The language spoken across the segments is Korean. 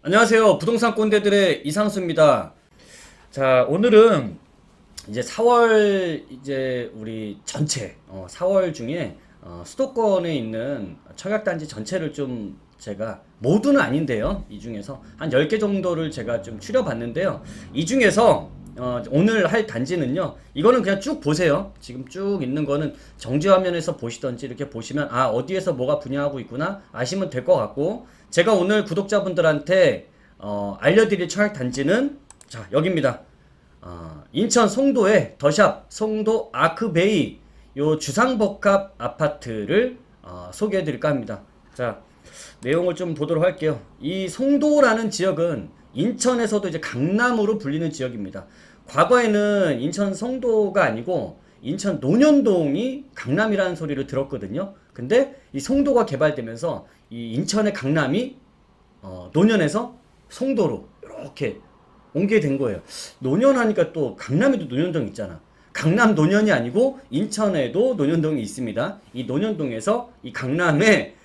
안녕하세요. 부동산 꼰대들의 이상수입니다. 자, 오늘은 이제 4월 이제 우리 전체 4월 중에 수도권에 있는 청약단지 전체를 좀 제가 모두는 아닌데요. 이 중에서 한 10개 정도를 제가 좀 추려봤는데요. 이 중에서 오늘 할 단지는요. 이거는 그냥 쭉 보세요. 지금 쭉 있는 거는 정지 화면에서 보시던지 이렇게 보시면 어디에서 뭐가 분양하고 있구나 아시면 될 것 같고, 제가 오늘 구독자분들한테 알려드릴 청약 단지는 자 여기입니다. 인천 송도의 더샵 송도 아크베이 요 주상복합 아파트를 소개해드릴까 합니다. 자, 내용을 좀 보도록 할게요. 이 송도라는 지역은 인천에서도 이제 강남으로 불리는 지역입니다. 과거에는 인천 송도가 아니고 인천 논현동이 강남이라는 소리를 들었거든요. 근데 이 송도가 개발되면서 이 인천의 강남이 논현에서 송도로 이렇게 옮게 된 거예요. 논현하니까 또 강남에도 논현동 있잖아. 강남 논현이 아니고 인천에도 논현동이 있습니다. 이 논현동에서 이 강남에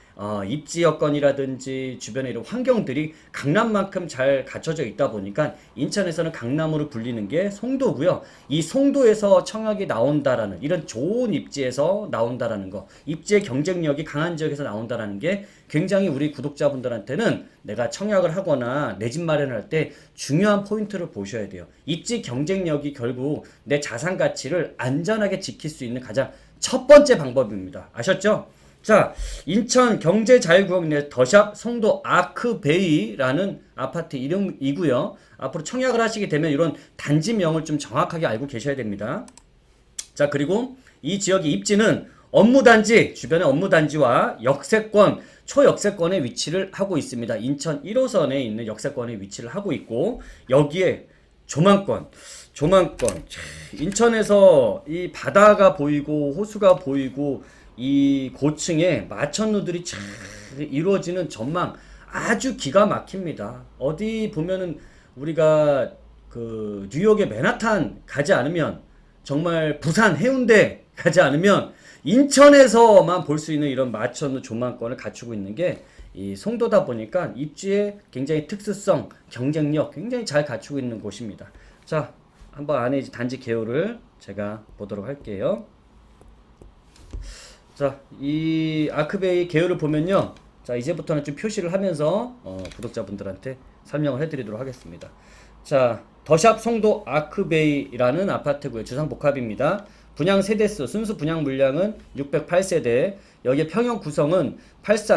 입지 여건이라든지 주변의 이런 환경들이 강남만큼 잘 갖춰져 있다 보니까 인천에서는 강남으로 불리는 게 송도고요. 이 송도에서 청약이 나온다라는 이런 좋은 입지에서 나온다라는 거, 입지의 경쟁력이 강한 지역에서 나온다라는 게 굉장히 우리 구독자분들한테는 내가 청약을 하거나 내 집 마련할 때 중요한 포인트를 보셔야 돼요. 입지 경쟁력이 결국 내 자산 가치를 안전하게 지킬 수 있는 가장 첫 번째 방법입니다. 아셨죠? 자, 인천 경제자유구역 내 더샵 송도 아크베이라는 아파트 이름이고요. 앞으로 청약을 하시게 되면 이런 단지명을 좀 정확하게 알고 계셔야 됩니다. 자, 그리고 이 지역의 입지는 업무단지, 주변의 업무단지와 역세권, 초역세권에 위치를 하고 있습니다. 인천 1호선에 있는 역세권에 위치를 하고 있고, 여기에 조망권. 인천에서 이 바다가 보이고 호수가 보이고 이 고층에 마천루들이 쫙 이루어지는 전망 아주 기가 막힙니다. 어디 보면은 우리가 그 뉴욕의 맨하탄 가지 않으면, 정말 부산 해운대 가지 않으면 인천에서만 볼 수 있는 이런 마천루 조망권을 갖추고 있는 게 이 송도다 보니까 입지의 굉장히 특수성, 경쟁력 굉장히 잘 갖추고 있는 곳입니다. 자, 한번 안에 단지 개요를 제가 보도록 할게요. 자, 이 아크베이 개요를 보면요. 자, 이제부터는 좀 표시를 하면서 구독자분들한테 설명을 해드리도록 하겠습니다. 자, 더샵 송도 아크베이라는 아파트고요. 주상복합입니다. 분양 세대수, 순수 분양 물량은 608세대. 여기에 평형 구성은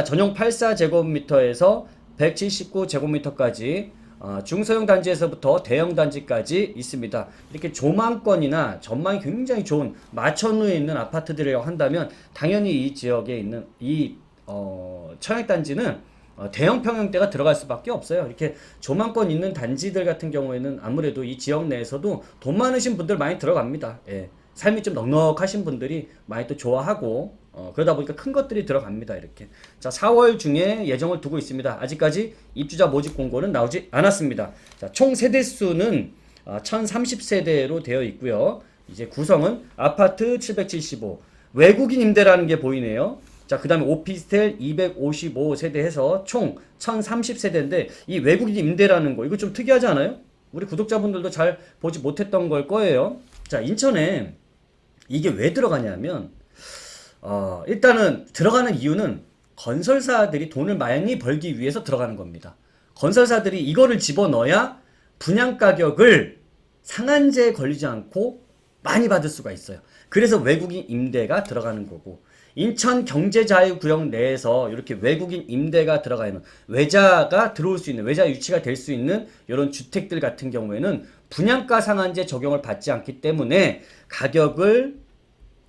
전용 84제곱미터에서 179제곱미터까지 중소형 단지에서부터 대형 단지까지 있습니다. 이렇게 조망권이나 전망이 굉장히 좋은 마천루에 있는 아파트들이라고 한다면 당연히 이 지역에 있는 이 청약단지는 대형 평형대가 들어갈 수밖에 없어요. 이렇게 조망권 있는 단지들 같은 경우에는 아무래도 이 지역 내에서도 돈 많으신 분들 많이 들어갑니다. 예. 삶이 좀 넉넉하신 분들이 많이 또 좋아하고 그러다 보니까 큰 것들이 들어갑니다. 이렇게. 자, 4월 중에 예정을 두고 있습니다. 아직까지 입주자 모집 공고는 나오지 않았습니다. 자, 총 세대수는 1030세대로 되어 있고요. 이제 구성은 아파트 775, 외국인 임대라는 게 보이네요. 자, 그 다음에 오피스텔 255세대 해서 총 1030세대인데 이 외국인 임대라는 거 이거 좀 특이하지 않아요? 우리 구독자분들도 잘 보지 못했던 걸 거예요. 자, 인천에 이게 왜 들어가냐면 일단은 들어가는 이유는 건설사들이 돈을 많이 벌기 위해서 들어가는 겁니다. 건설사들이 이거를 집어넣어야 분양 가격을 상한제에 걸리지 않고 많이 받을 수가 있어요. 그래서 외국인 임대가 들어가는 거고, 인천 경제자유구역 내에서 이렇게 외국인 임대가 들어가 있는, 외자가 들어올 수 있는, 외자 유치가 될 수 있는 이런 주택들 같은 경우에는 분양가 상한제 적용을 받지 않기 때문에 가격을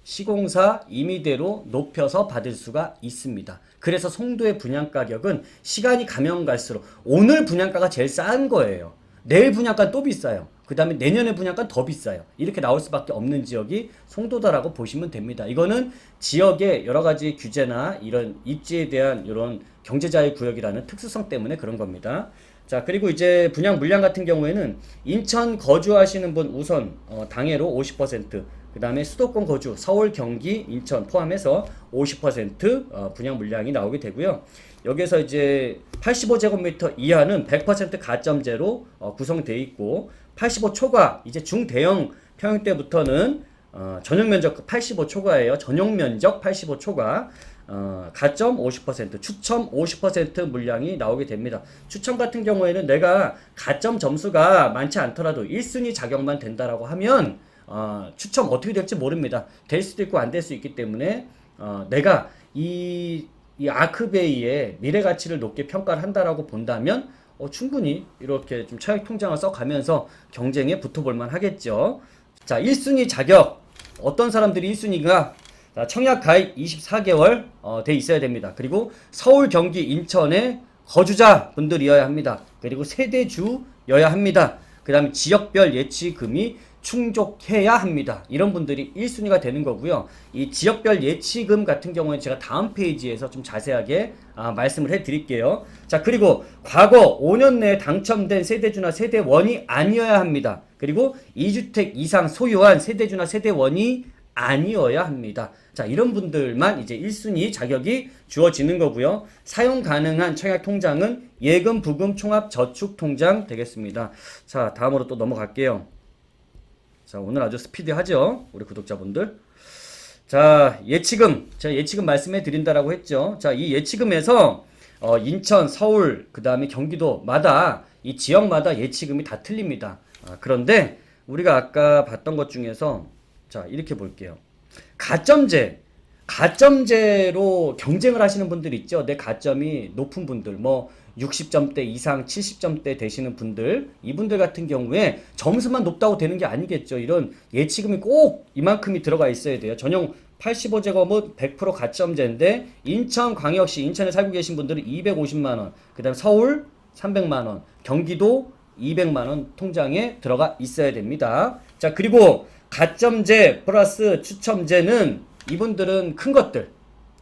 시공사 임의대로 높여서 받을 수가 있습니다. 그래서 송도의 분양 가격은 시간이 가면 갈수록 오늘 분양가가 제일 싼 거예요. 내일 분양가는 또 비싸요. 그 다음에 내년에 분양가는 더 비싸요. 이렇게 나올 수밖에 없는 지역이 송도다라고 보시면 됩니다. 이거는 지역의 여러 가지 규제나 이런 입지에 대한 이런 경제자유구역이라는 특수성 때문에 그런 겁니다. 자, 그리고 이제 분양 물량 같은 경우에는 인천 거주하시는 분 우선 당해로 50%, 그 다음에 수도권 거주 서울, 경기, 인천 포함해서 50% 분양 물량이 나오게 되고요. 여기서 이제 85제곱미터 이하는 100% 가점제로 구성되어 있고 85 초과 이제 중대형 평형대부터는 전용 면적 85 초과예요. 전용 면적 85 초과 가점 50%, 추첨 50% 물량이 나오게 됩니다. 추첨 같은 경우에는 내가 가점 점수가 많지 않더라도 1순위 자격만 된다라고 하면 추첨 어떻게 될지 모릅니다. 될 수도 있고 안 될 수 있기 때문에 내가 이 아크베이의 미래 가치를 높게 평가를 한다라고 본다면 충분히 이렇게 좀 차익 통장을 써가면서 경쟁에 붙어볼 만 하겠죠. 자, 1순위 자격. 어떤 사람들이 1순위가 청약 가입 24개월 돼 있어야 됩니다. 그리고 서울, 경기, 인천의 거주자 분들이어야 합니다. 그리고 세대주여야 합니다. 그 다음에 지역별 예치금이 충족해야 합니다. 이런 분들이 1순위가 되는 거고요. 이 지역별 예치금 같은 경우에 제가 다음 페이지에서 좀 자세하게 말씀을 해 드릴게요. 자, 그리고 과거 5년 내에 당첨된 세대주나 세대원이 아니어야 합니다. 그리고 2주택 이상 소유한 세대주나 세대원이 아니어야 합니다. 자, 이런 분들만 이제 1순위 자격이 주어지는 거고요. 사용 가능한 청약 통장은 예금, 부금, 총합, 저축 통장 되겠습니다. 자, 다음으로 또 넘어갈게요. 자, 오늘 아주 스피디하죠? 우리 구독자분들. 자, 예치금. 제가 예치금 말씀해 드린다라고 했죠. 자, 이 예치금에서 인천, 서울, 그 다음에 경기도마다 이 지역마다 예치금이 다 틀립니다. 그런데 우리가 아까 봤던 것 중에서 자, 이렇게 볼게요. 가점제로 경쟁을 하시는 분들 있죠. 내 가점이 높은 분들, 뭐 60점대 이상 70점대 되시는 분들, 이분들 같은 경우에 점수만 높다고 되는 게 아니겠죠. 이런 예치금이 꼭 이만큼이 들어가 있어야 돼요. 전용 85제곱은 100% 가점제인데 인천광역시, 인천에 살고 계신 분들은 250만원, 그 다음에 서울 300만원, 경기도 200만원 통장에 들어가 있어야 됩니다. 자, 그리고 가점제 플러스 추첨제는 이분들은 큰 것들,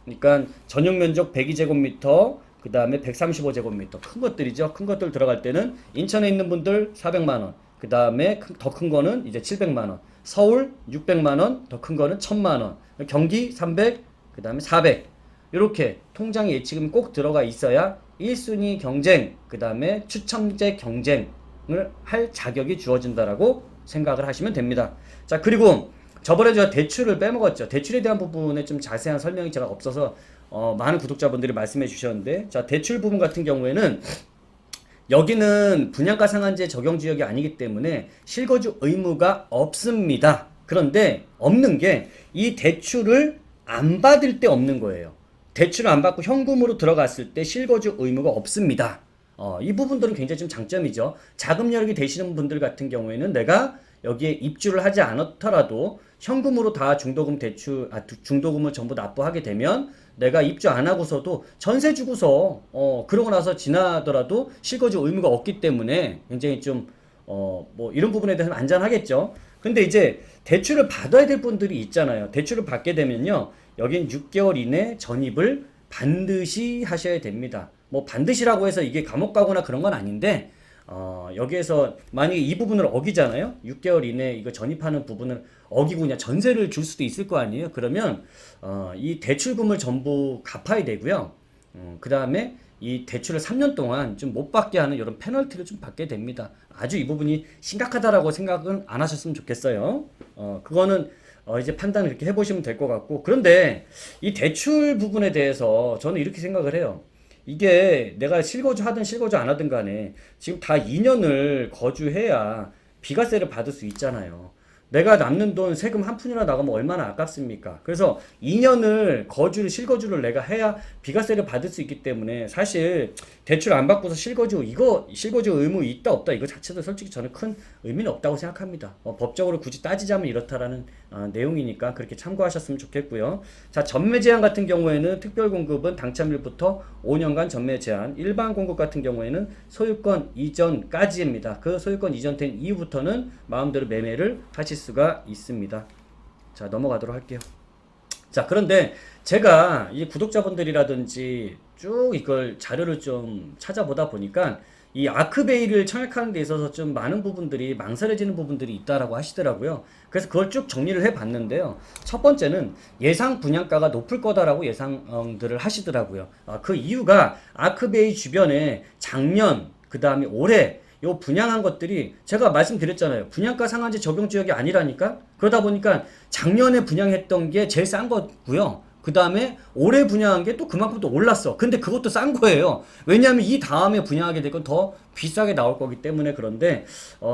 그러니까 전용 면적 102제곱미터, 그 다음에 135제곱미터 큰 것들이죠. 큰 것들 들어갈 때는 인천에 있는 분들 400만원, 그 다음에 더 큰 거는 이제 700만원, 서울 600만원, 더 큰 거는 1000만원, 경기 300, 그 다음에 400, 이렇게 통장에 예치금이 꼭 들어가 있어야 1순위 경쟁, 그 다음에 추첨제 경쟁을 할 자격이 주어진다라고 생각을 하시면 됩니다. 자, 그리고 저번에 제가 대출을 빼먹었죠. 대출에 대한 부분에 좀 자세한 설명이 제가 없어서 많은 구독자분들이 말씀해 주셨는데, 자, 대출 부분 같은 경우에는 여기는 분양가 상한제 적용 지역이 아니기 때문에 실거주 의무가 없습니다. 그런데 없는 게 이 대출을 안 받을 때 없는 거예요. 대출을 안 받고 현금으로 들어갔을 때 실거주 의무가 없습니다. 이 부분들은 굉장히 좀 장점이죠. 자금 여력이 되시는 분들 같은 경우에는 내가 여기에 입주를 하지 않았더라도 현금으로 다 중도금을 전부 납부하게 되면 내가 입주 안 하고서도 전세 주고서 그러고 나서 지나더라도 실거주 의무가 없기 때문에 굉장히 좀 뭐 이런 부분에 대해서는 안전하겠죠. 근데 이제 대출을 받아야 될 분들이 있잖아요. 대출을 받게 되면요, 여긴 6개월 이내 전입을 반드시 하셔야 됩니다. 뭐 반드시라고 해서 이게 감옥 가거나 그런 건 아닌데, 여기에서 만약에 이 부분을 어기잖아요. 6개월 이내 이거 전입하는 부분을 어기고 그냥 전세를 줄 수도 있을 거 아니에요. 그러면 이 대출금을 전부 갚아야 되고요. 그 다음에 이 대출을 3년 동안 좀 못 받게 하는 이런 페널티를 좀 받게 됩니다. 아주 이 부분이 심각하다라고 생각은 안 하셨으면 좋겠어요. 그거는 이제 판단을 이렇게 해보시면 될 것 같고, 그런데 이 대출 부분에 대해서 저는 이렇게 생각을 해요. 이게 내가 실거주 하든 실거주 안 하든 간에 지금 다 2년을 거주해야 비과세를 받을 수 있잖아요. 내가 남는 돈 세금 한 푼이나 나가면 얼마나 아깝습니까? 그래서 2년을 실거주를 내가 해야 비과세를 받을 수 있기 때문에 사실 대출 안 받고서 실거주 의무 있다 없다 이거 자체도 솔직히 저는 큰 의미는 없다고 생각합니다. 법적으로 굳이 따지자면 이렇다라는 내용이니까 그렇게 참고하셨으면 좋겠고요. 자, 전매 제한 같은 경우에는 특별 공급은 당첨일부터 5년간 전매 제한, 일반 공급 같은 경우에는 소유권 이전까지입니다. 그 소유권 이전된 이후부터는 마음대로 매매를 하실 수가 있습니다. 자, 넘어가도록 할게요. 자, 그런데 제가 이 구독자분들이라든지 쭉 이걸 자료를 좀 찾아보다 보니까 이 아크베이를 청약하는 데 있어서 좀 많은 부분들이 망설여지는 부분들이 있다라고 하시더라고요. 그래서 그걸 쭉 정리를 해 봤는데요. 첫 번째는 예상 분양가가 높을 거다라고 예상들을 하시더라고요. 그 이유가 아크베이 주변에 작년, 그 다음에 올해 요 분양한 것들이 제가 말씀드렸잖아요. 분양가 상한제 적용 지역이 아니라니까? 그러다 보니까 작년에 분양했던 게 제일 싼 거고요. 그 다음에 올해 분양한 게 또 그만큼 또 올랐어. 근데 그것도 싼 거예요. 왜냐하면 이 다음에 분양하게 될 건 더 비싸게 나올 거기 때문에. 그런데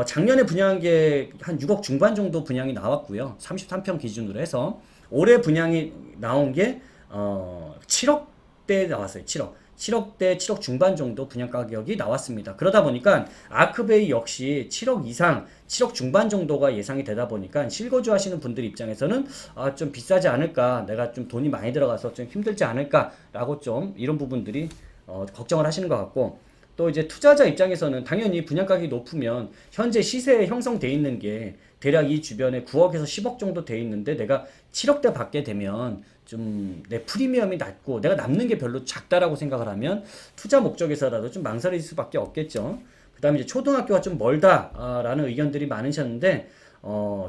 작년에 분양한 게 한 6억 중반 정도 분양이 나왔고요. 33평 기준으로 해서 올해 분양이 나온 게 7억대 나왔어요. 7억 7억 중반 정도 분양 가격이 나왔습니다. 그러다 보니까 아크베이 역시 7억 이상, 7억 중반 정도가 예상이 되다 보니까 실거주 하시는 분들 입장에서는 좀 비싸지 않을까, 내가 좀 돈이 많이 들어가서 좀 힘들지 않을까라고 좀 이런 부분들이 걱정을 하시는 것 같고, 또 이제 투자자 입장에서는 당연히 분양 가격이 높으면 현재 시세에 형성돼 있는 게 대략 이 주변에 9억에서 10억 정도 돼 있는데 내가 7억대 받게 되면 좀 내 프리미엄이 낮고 내가 남는 게 별로 작다라고 생각을 하면 투자 목적에서라도 좀 망설일 수밖에 없겠죠. 그 다음에 이제 초등학교가 좀 멀다라는 의견들이 많으셨는데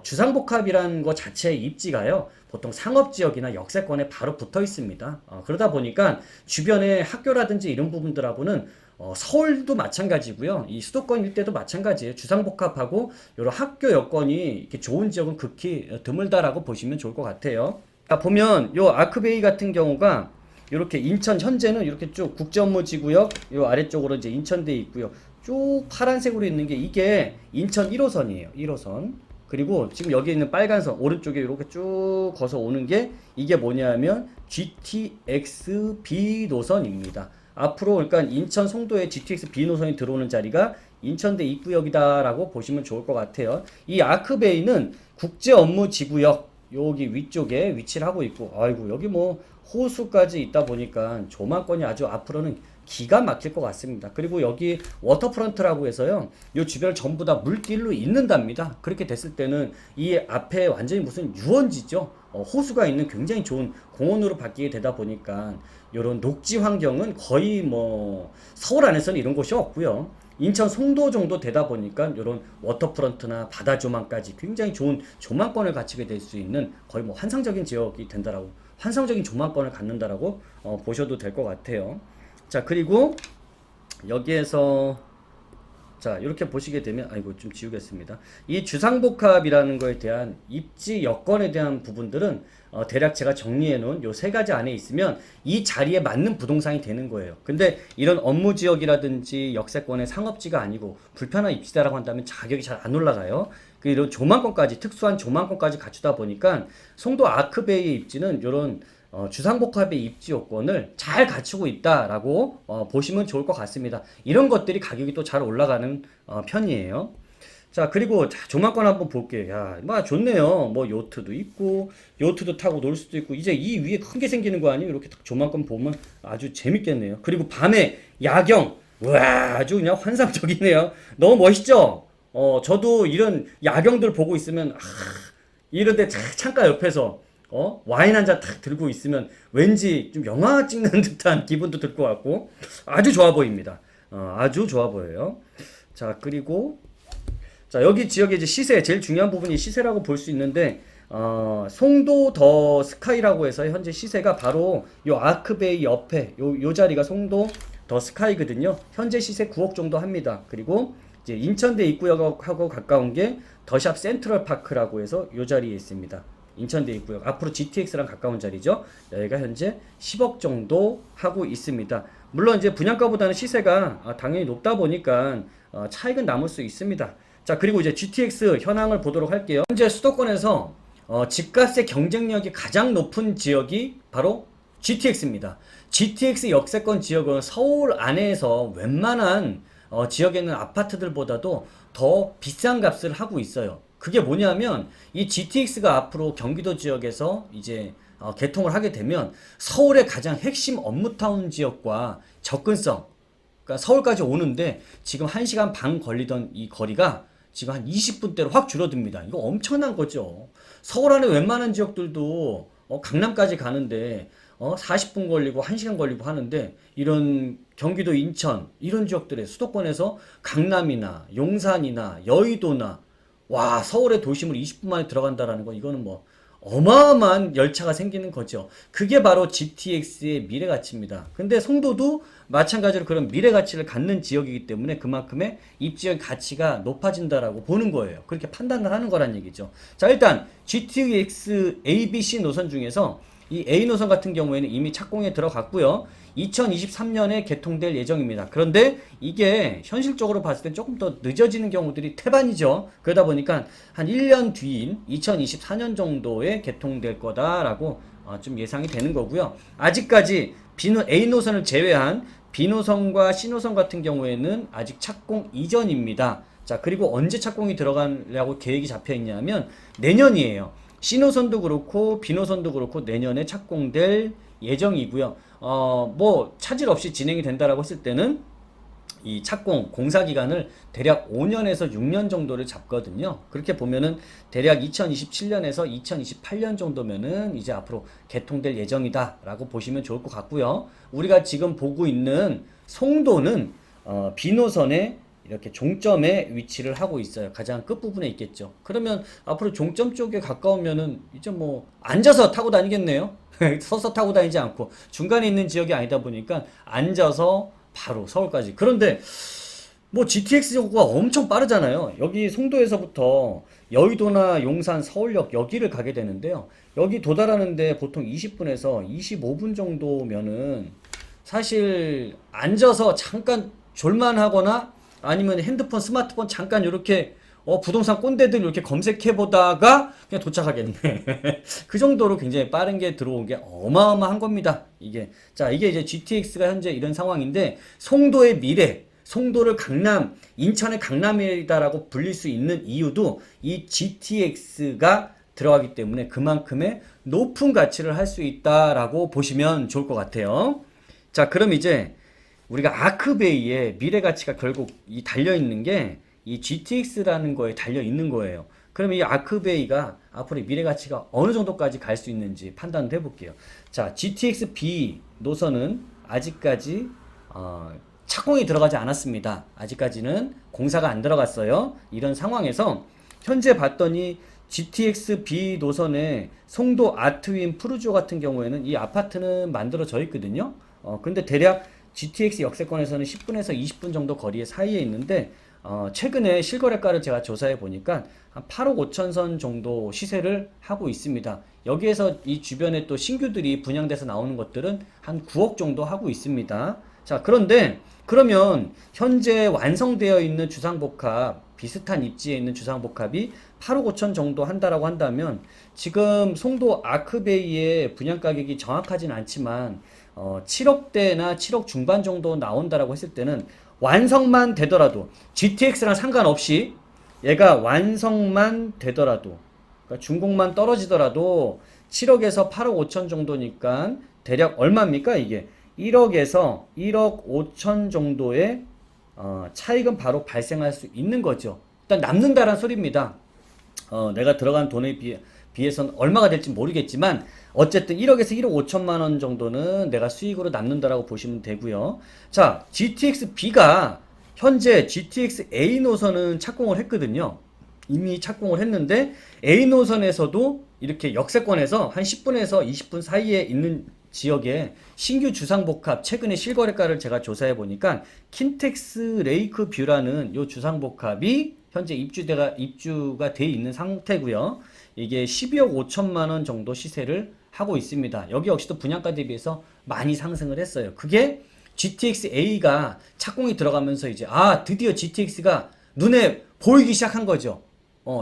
주상복합이라는 거 자체의 입지가요, 보통 상업지역이나 역세권에 바로 붙어 있습니다. 그러다 보니까 주변에 학교라든지 이런 부분들하고는 서울도 마찬가지고요. 이 수도권 일대도 마찬가지예요. 주상복합하고 이런 학교 여건이 이렇게 좋은 지역은 극히 드물다라고 보시면 좋을 것 같아요. 보면 요 아크베이 같은 경우가 이렇게 인천 현재는 이렇게 쭉 국제업무지구역 요 아래쪽으로 이제 인천대 있고요. 쭉 파란색으로 있는 게 이게 인천 1호선이에요. 1호선. 그리고 지금 여기 있는 빨간 선 오른쪽에 이렇게 쭉 거서 오는 게 이게 뭐냐면 GTX B 노선입니다. 앞으로 그러니까 인천 송도에 GTX B 노선이 들어오는 자리가 인천대 입구역이다라고 보시면 좋을 것 같아요. 이 아크베이는 국제업무지구역 여기 위쪽에 위치를 하고 있고, 아이고 여기 뭐 호수까지 있다 보니까 조망권이 아주 앞으로는 기가 막힐 것 같습니다. 그리고 여기 워터프런트라고 해서요, 이 주변을 전부 다 물길로 잇는답니다. 그렇게 됐을 때는 이 앞에 완전히 무슨 유원지죠. 호수가 있는 굉장히 좋은 공원으로 바뀌게 되다 보니까 이런 녹지 환경은 거의 뭐 서울 안에서는 이런 곳이 없고요. 인천 송도 정도 되다 보니까 이런 워터프런트나 바다 조망까지 굉장히 좋은 조망권을 갖추게 될 수 있는 거의 뭐 환상적인 지역이 된다라고, 환상적인 조망권을 갖는다라고 보셔도 될 것 같아요. 자, 그리고 여기에서 자, 이렇게 보시게 되면, 아이고 좀 지우겠습니다. 이 주상복합이라는 거에 대한 입지 여건에 대한 부분들은 대략 제가 정리해 놓은 요 세 가지 안에 있으면 이 자리에 맞는 부동산이 되는 거예요. 근데 이런 업무 지역이라든지 역세권의 상업지가 아니고 불편한 입지다라고 한다면 가격이 잘 안 올라가요. 이런 조망권까지, 특수한 조망권까지 갖추다 보니까 송도 아크베이의 입지는 이런 주상복합의 입지 요건을 잘 갖추고 있다라고 보시면 좋을 것 같습니다. 이런 것들이 가격이 또 잘 올라가는 편이에요. 자, 그리고 조망권 한번 볼게요. 야, 뭐 좋네요. 뭐 요트도 있고 요트도 타고 놀 수도 있고, 이제 이 위에 큰 게 생기는 거 아니에요? 이렇게 딱 조망권 보면 아주 재밌겠네요. 그리고 밤에 야경, 와, 아주 그냥 환상적이네요. 너무 멋있죠? 저도 이런 야경들 보고 있으면 이런데 창가 옆에서 와인 한 잔 탁 들고 있으면 왠지 좀 영화 찍는 듯한 기분도 들 것 같고 아주 좋아 보입니다. 아주 좋아 보여요. 자, 그리고 자, 여기 지역의 이제 시세, 제일 중요한 부분이 시세라고 볼 수 있는데 송도 더 스카이라고 해서 현재 시세가 바로 요 아크베이 옆에 요 자리가 송도 더 스카이거든요. 현재 시세 9억 정도 합니다. 그리고 이제 인천대 입구역하고 가까운 게 더샵 센트럴 파크라고 해서 요 자리에 있습니다. 인천대 입구역 앞으로 GTX랑 가까운 자리죠. 여기가 현재 10억 정도 하고 있습니다. 물론 이제 분양가보다는 시세가 당연히 높다 보니까 차익은 남을 수 있습니다. 자, 그리고 이제 GTX 현황을 보도록 할게요. 현재 수도권에서 집값의 경쟁력이 가장 높은 지역이 바로 GTX입니다. GTX 역세권 지역은 서울 안에서 웬만한 지역에 있는 아파트들보다도 더 비싼 값을 하고 있어요. 그게 뭐냐면 이 GTX가 앞으로 경기도 지역에서 이제 개통을 하게 되면 서울의 가장 핵심 업무타운 지역과 접근성, 그러니까 서울까지 오는데 지금 1시간 반 걸리던 이 거리가 지금 한 20분대로 확 줄어듭니다. 이거 엄청난 거죠. 서울 안에 웬만한 지역들도 강남까지 가는데 40분 걸리고 1시간 걸리고 하는데 이런 경기도 인천 이런 지역들의 수도권에서 강남이나 용산이나 여의도나 와 서울의 도심으로 20분 만에 들어간다라는 건 이거는 뭐 어마어마한 열차가 생기는 거죠. 그게 바로 GTX의 미래 가치입니다. 근데 송도도 마찬가지로 그런 미래 가치를 갖는 지역이기 때문에 그만큼의 입지의 가치가 높아진다라고 보는 거예요. 그렇게 판단을 하는 거란 얘기죠. 자, 일단 GTX A, B, C 노선 중에서 이 A 노선 같은 경우에는 이미 착공에 들어갔고요. 2023년에 개통될 예정입니다. 그런데 이게 현실적으로 봤을 때 조금 더 늦어지는 경우들이 태반이죠. 그러다 보니까 한 1년 뒤인 2024년 정도에 개통될 거다라고 좀 예상이 되는 거고요. 아직까지 A 노선을 제외한 B 노선과 C 노선 같은 경우에는 아직 착공 이전입니다. 자, 그리고 언제 착공이 들어가려고 계획이 잡혀 있냐면 내년이에요. C노선도 그렇고 B노선도 그렇고 내년에 착공될 예정이고요. 뭐 차질 없이 진행이 된다라고 했을 때는 이 착공 공사 기간을 대략 5년에서 6년 정도를 잡거든요. 그렇게 보면은 대략 2027년에서 2028년 정도면은 이제 앞으로 개통될 예정이다라고 보시면 좋을 것 같고요. 우리가 지금 보고 있는 송도는 B노선에 이렇게 종점에 위치를 하고 있어요. 가장 끝부분에 있겠죠. 그러면 앞으로 종점 쪽에 가까우면은 이제 뭐 앉아서 타고 다니겠네요. 서서 타고 다니지 않고 중간에 있는 지역이 아니다 보니까 앉아서 바로 서울까지. 그런데 뭐 GTX 정보가 엄청 빠르잖아요. 여기 송도에서부터 여의도나 용산, 서울역 여기를 가게 되는데요. 여기 도달하는데 보통 20분에서 25분 정도면은 사실 앉아서 잠깐 졸만하거나 아니면 핸드폰, 스마트폰 잠깐 이렇게 부동산 꼰대들 이렇게 검색해 보다가 그냥 도착하겠네. 그 정도로 굉장히 빠른 게 들어온 게 어마어마한 겁니다. 이게 자 이게 이제 GTX가 현재 이런 상황인데 송도의 미래, 송도를 강남, 인천의 강남이다라고 불릴 수 있는 이유도 이 GTX가 들어가기 때문에 그만큼의 높은 가치를 할 수 있다라고 보시면 좋을 것 같아요. 자, 그럼 이제 우리가 아크베이의 미래 가치가 결국 이 달려 있는 게 이 GTX라는 거에 달려 있는 거예요. 그럼 이 아크베이가 앞으로 미래 가치가 어느 정도까지 갈 수 있는지 판단을 해볼게요. 자, GTX B 노선은 아직까지 착공이 들어가지 않았습니다. 아직까지는 공사가 안 들어갔어요. 이런 상황에서 현재 봤더니 GTX B 노선에 송도 아트윈 푸르지오 같은 경우에는 이 아파트는 만들어져 있거든요. 근데 대략 GTX 역세권에서는 10분에서 20분 정도 거리에 사이에 있는데 최근에 실거래가를 제가 조사해 보니까 한 8억 5천 선 정도 시세를 하고 있습니다. 여기에서 이 주변에 또 신규들이 분양돼서 나오는 것들은 한 9억 정도 하고 있습니다. 자, 그런데 그러면 현재 완성되어 있는 주상복합 비슷한 입지에 있는 주상복합이 8억 5천 정도 한다라고 한다면 지금 송도 아크베이의 분양 가격이 정확하진 않지만 7억대나 7억 중반 정도 나온다라고 했을 때는 완성만 되더라도 GTX랑 상관없이 얘가 완성만 되더라도 그러니까 준공만 떨어지더라도 7억에서 8억 5천 정도니까 대략 얼마입니까 이게 1억에서 1억 5천 정도의 차익은 바로 발생할 수 있는 거죠. 일단 남는다란 소리입니다. 내가 들어간 돈에 비해서는 얼마가 될지 모르겠지만 어쨌든 1억에서 1억 5천만 원 정도는 내가 수익으로 남는다라고 보시면 되고요. 자, GTX B가 현재 GTX A 노선은 착공을 했거든요. 이미 착공을 했는데 A 노선에서도 이렇게 역세권에서 한 10분에서 20분 사이에 있는 지역에 신규 주상복합 최근에 실거래가를 제가 조사해 보니까 킨텍스 레이크 뷰라는 요 주상복합이 현재 입주가 돼 있는 상태고요. 이게 12억 5천만 원 정도 시세를 하고 있습니다. 여기 역시도 분양가 대비해서 많이 상승을 했어요. 그게 GTX A가 착공이 들어가면서 이제 드디어 GTX가 눈에 보이기 시작한 거죠.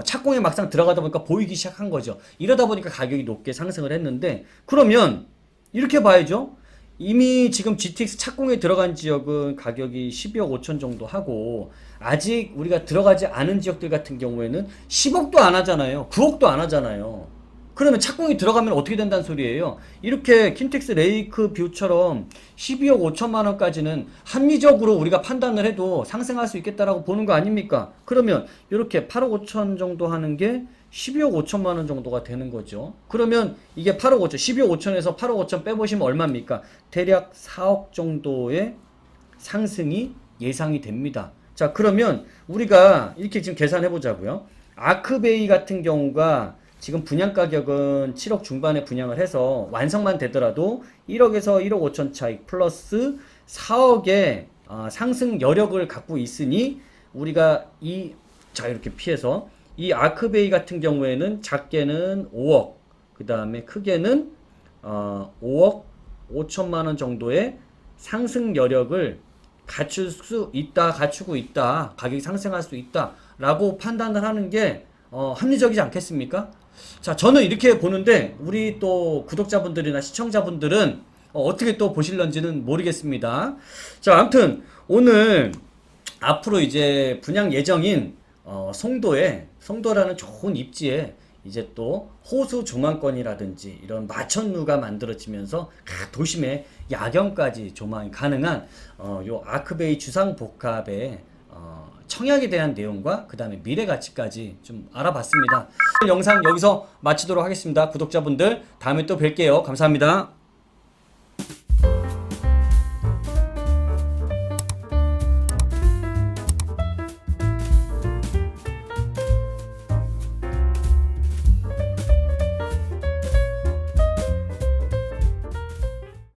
착공에 막상 들어가다 보니까 보이기 시작한 거죠. 이러다 보니까 가격이 높게 상승을 했는데 그러면 이렇게 봐야죠. 이미 지금 GTX 착공에 들어간 지역은 가격이 12억 5천 정도 하고 아직 우리가 들어가지 않은 지역들 같은 경우에는 10억도 안 하잖아요. 9억도 안 하잖아요. 그러면 착공이 들어가면 어떻게 된다는 소리예요? 이렇게 킨텍스 레이크 뷰처럼 12억 5천만 원까지는 합리적으로 우리가 판단을 해도 상승할 수 있겠다라고 보는 거 아닙니까? 그러면 이렇게 8억 5천 정도 하는 게 12억 5천만 원 정도가 되는 거죠. 그러면 이게 8억 5천, 12억 5천에서 8억 5천 빼보시면 얼마입니까? 대략 4억 정도의 상승이 예상이 됩니다. 자, 그러면 우리가 이렇게 지금 계산해 보자고요. 아크베이 같은 경우가 지금 분양 가격은 7억 중반에 분양을 해서 완성만 되더라도 1억에서 1억 5천 차익 플러스 4억의 상승 여력을 갖고 있으니 우리가 자, 이렇게 피해서 이 아크베이 같은 경우에는 작게는 5억, 그 다음에 크게는 5억 5천만 원 정도의 상승 여력을 갖추고 있다, 가격이 상승할 수 있다라고 판단을 하는 게 합리적이지 않겠습니까? 자, 저는 이렇게 보는데 우리 또 구독자분들이나 시청자분들은 어떻게 또 보실런지는 모르겠습니다. 자, 아무튼 오늘 앞으로 이제 분양 예정인 송도라는 좋은 입지에 이제 또 호수 조망권이라든지 이런 마천루가 만들어지면서 도심의 야경까지 조망이 가능한 요 아크베이 주상복합의 청약에 대한 내용과 그 다음에 미래 가치까지 좀 알아봤습니다. 오늘 영상 여기서 마치도록 하겠습니다. 구독자분들 다음에 또 뵐게요. 감사합니다.